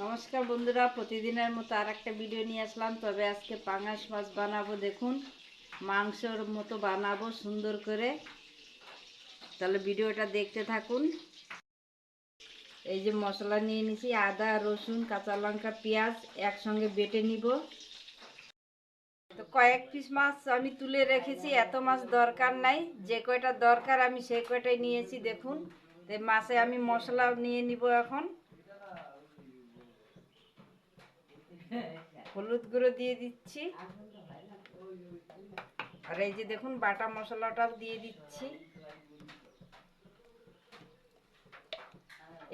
নমস্কার বন্ধুরা, প্রতিদিনের মতো আর একটা ভিডিও নিয়ে আসলাম। তবে আজকে পাঙাশ মাছ বানাবো। দেখুন, মাংসর মতো বানাবো সুন্দর করে। তাহলে ভিডিওটা দেখতে থাকুন। এই যে মশলা নিয়ে নিছি, আদা, রসুন, কাঁচা লঙ্কা, পেঁয়াজ একসঙ্গে বেটে নিব। তো কয়েক পিস মাছ আমি তুলে রেখেছি, এত মাছ দরকার নাই। যে কয়টা দরকার আমি সেই কয়টাই নিয়েছি। দেখুন, তো মাছে আমি মশলা নিয়ে নিব এখন। হলুদ গুঁড়ো দিয়ে দিচ্ছি, আর এই যে দেখুন বাটা মশলাটাও দিয়ে দিচ্ছি।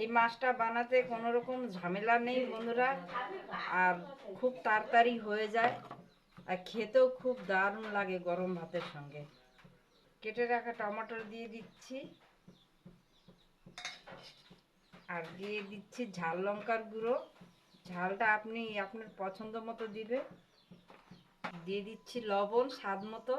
এই মাছটা বানাতে কোনো রকম ঝামেলা নেই বন্ধুরা, আর খুব তাড়াতাড়ি হয়ে যায়, আর খেতেও খুব দারুণ লাগে গরম ভাতের সঙ্গে। কেটে রাখা টমেটো দিয়ে দিচ্ছি, আর দিয়ে দিচ্ছি ঝাল লঙ্কার গুঁড়ো। ঝালটা আপনি আপনার পছন্দ মতো দিবে। দিয়ে দিচ্ছি লবণ স্বাদ মতো,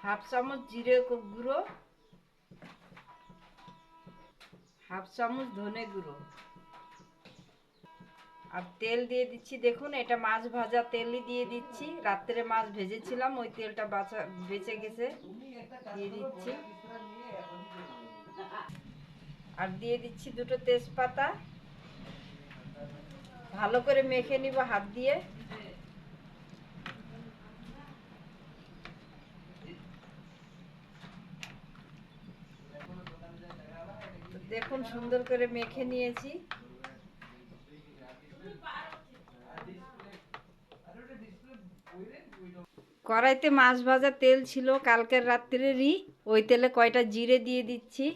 হাফ চামচ জিরে গুঁড়ো, হাফ চামচ ধনে গুঁড়ো, আর তেল দিয়ে দিচ্ছি। দেখুন, এটা মাছ ভাজা তেলই দিয়ে দিচ্ছি। রাত্রে মাছ ভেজেছিলাম, ওই তেলটা বেঁচে গেছে, দিয়ে দিচ্ছি। আর দিয়ে দিচ্ছি দুটো তেজপাতা। ভালো করে মেখে নিব হাত দিয়ে। দেখুন, সুন্দর করে মেখে নিয়েছি। কড়াইতে মাছ ভাজা তেল ছিল কালকের রাত্রেরই, ওই তেলে কয়টা জিরে দিয়ে দিচ্ছি।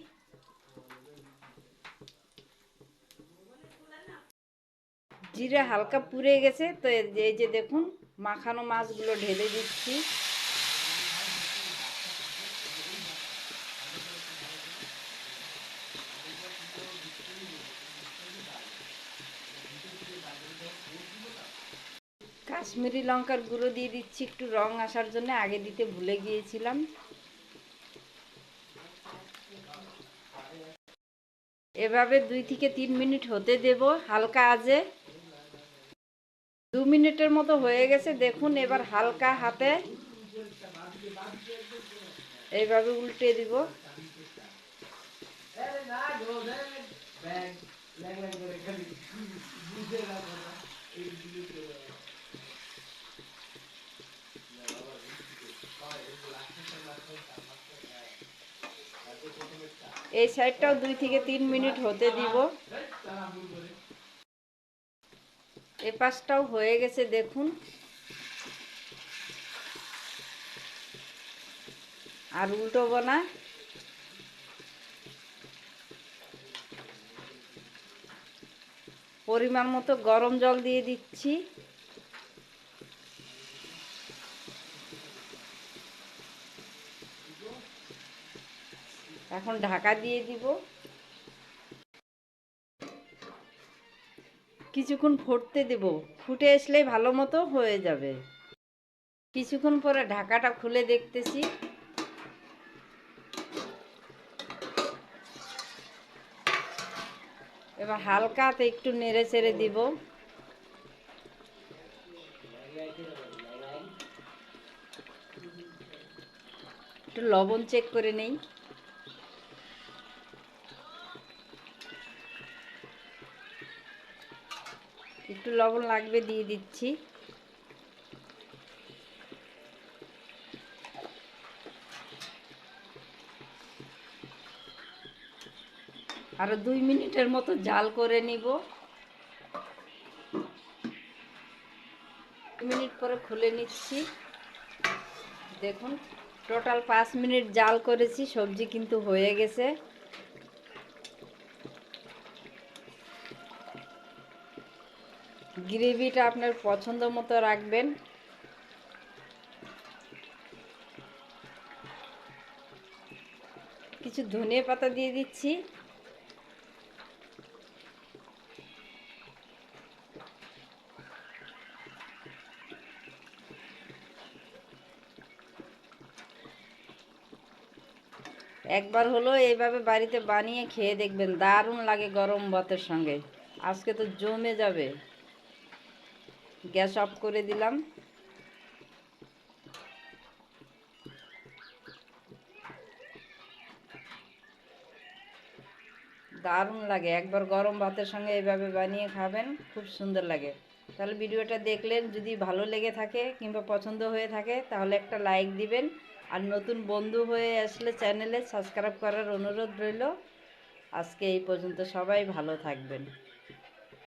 জিরে হালকা পুড়ে গেছে, তো এই যে দেখুন মাখানো মাছগুলো ঢেলে দিচ্ছি। কাশ্মীরি লঙ্কার গুঁড়ো দিয়ে দিচ্ছি একটু রং আসার জন্য, আগে দিতে ভুলে গিয়েছিলাম। এভাবে 2 থেকে 3 মিনিট হতে দেব হালকা আঁচে। 2 মিনিটের মতো হয়ে গেছে। দেখুন, এবার হালকা হাতে এইভাবে উল্টে দিব। এই সাইডটাও 2 থেকে 3 মিনিট হতে দিব। এই পাশটাও হয়ে গেছে দেখুন। আর উল্টোবো না। পরিমাণ মতো গরম জল দিয়ে দিচ্ছি। এখন ঢাকা দিয়ে দিব। কিছুক্ষণ ফুটতে দেব, ফুটে আসলেই ভালো মতো হয়ে যাবে। কিছুক্ষণ পরে ঢাকাটা খুলে দেখতেছি। এবার হালকাতে একটু নেড়ে চেড়ে দিব। একটু লবণ চেক করে নেই। একটু লবণ লাগবে, দিয়ে দিচ্ছি। আরো 2 মিনিটের মতো জাল করে নিব। 2 মিনিট পরে খুলে নিচ্ছি। দেখুন, টোটাল 5 মিনিট জাল করেছি, সবজি কিন্তু হয়ে গেছে। গ্রেভিটা আপনার পছন্দ মতো রাখবেন। কিছু ধনিয়া পাতা দিয়ে দিচ্ছি। একবার হলো এইভাবে বাড়িতে বানিয়ে খেয়ে দেখবেন, দারুণ লাগে গরম ভাতের সঙ্গে। আজকে তো জমে যাবে। গ্যাস অফ করে দিলাম। দারুণ লাগে, একবার গরম ভাতের সঙ্গে এইভাবে বানিয়ে খাবেন, খুব সুন্দর লাগে। তাহলে ভিডিওটা দেখলেন, যদি ভালো লেগে থাকে কিংবা পছন্দ হয়ে থাকে তাহলে একটা লাইক দিবেন। আর নতুন বন্ধু হয়ে আসলে চ্যানেলে সাবস্ক্রাইব করার অনুরোধ রইল। আজকে এই পর্যন্ত, সবাই ভালো থাকবেন।